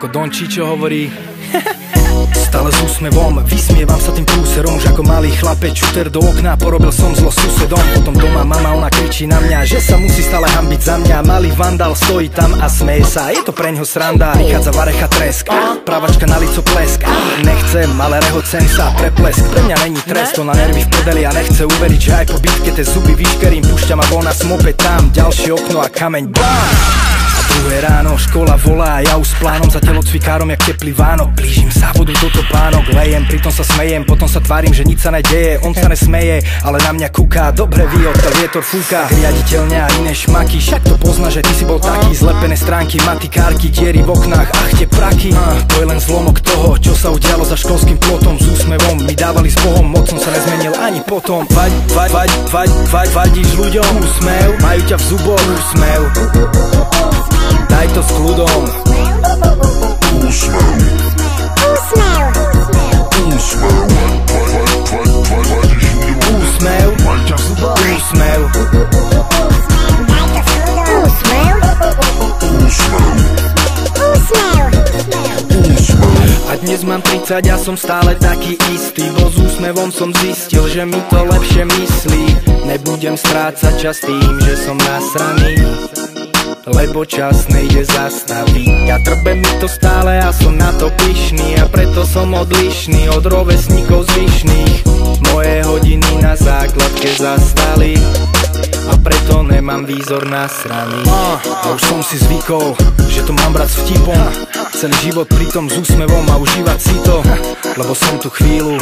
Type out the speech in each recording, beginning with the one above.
Ako Don Čičo hovorí stále s úsmevom, vysmievam sa tým prúserom. Už ako malý chlapec, šuter do okna, porobil som zlo susedom. Potom doma mama, ona kričí na mňa, že sa musí stále hanbiť za mňa. Malý vandal stojí tam a smeje sa, je to preňho sranda. Prichádza varecha tresk, právačka na lico plesk. Nechcem, ale rehocem sa, preplesk. Pre mňa není trest, to na nervy v prdeli a nechce uveriť, že aj po bitke tie zuby vyškerím. Púšťam a von a smope tam, ďalšie okno a kameň, bám! Druhé ráno, škola volá, ja už s plánom za telocvikárom jak teplý Vánok. Blížim sa, vodu do topánok, lejem, pritom sa smejem, potom sa tvárim, že nič sa nedeje. On sa nesmeje, ale na mňa kúka, dobre vie, odkiaľ vietor fúka. Riaditeľňa a iné šmaky, však to pozná, že ty si bol taký. Zlepené stránky, matikárky, diery v oknách, ach tie praky. To je len zlomok toho, čo sa udialo za školským plotom. S úsmevom mi dávali s Bohom, moc som sa nezmenil ani potom. Vadíš ľuďom, úsmev, majú ťa v zuboch, úsmev. Daj to s kľudom. Úsmev. Úsmev. Úsmev. Úsmev. Úsmev. Daj to s kľudom. Úsmev. Úsmev. Úsmev. A dnes mám 30, ja som stále taký istý, bo s úsmevom som zistil, že mi to lepšie myslí. Nebudem strácať čas tým, že som nasraný, lebo čas nejde zastaviť. Ja trbem mi to stále a som na to pyšný, a preto som odlišný od rovesníkov zvyšných. Moje hodiny na základke zastali, a preto nemám výzor nasraný. A už som si zvykol, že to mám brať s vtipom, celý život pritom s úsmevom a užívať si to, lebo som tu chvíľu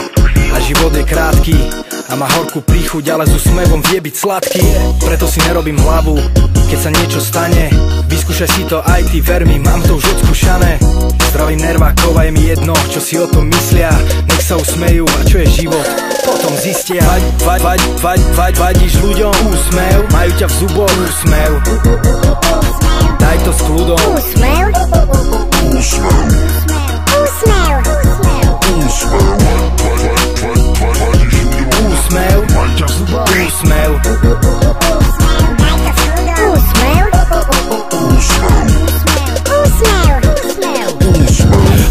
a život je krátky a má horkú príchuť, ale s úsmevom vie byť sladký. Preto si nerobím hlavu, keď sa niečo stane. Vyskúšaj si to aj ty, ver mi, mám to už odskúšané. Zdravím nervákov a je mi jedno, čo si o tom myslia. Nech sa usmejú, a čo je život, potom zistia. Vadíš ľuďom, úsmev, majú ťa v zuboch, úsmev. Daj to s kľudom. Úsmev. Úsmev. Úsmev. Úsmev. Úsmev. Úsmev.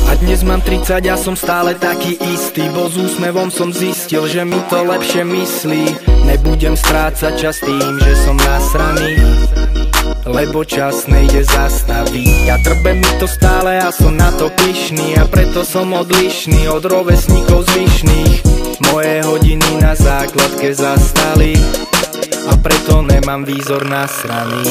A dnes mám 30, ja som stále taký istý, bo s úsmevom som zistil, že mi to lepšie myslí. Nebudem strácať čas tým, že som nasraný, lebo čas nejde zastaviť. Ja trbem mi to stále a som na to pyšný, a preto som odlišný od rovesníkov zvyšných. Moje hodiny na základke zastali, a preto nemám výzor nasraný.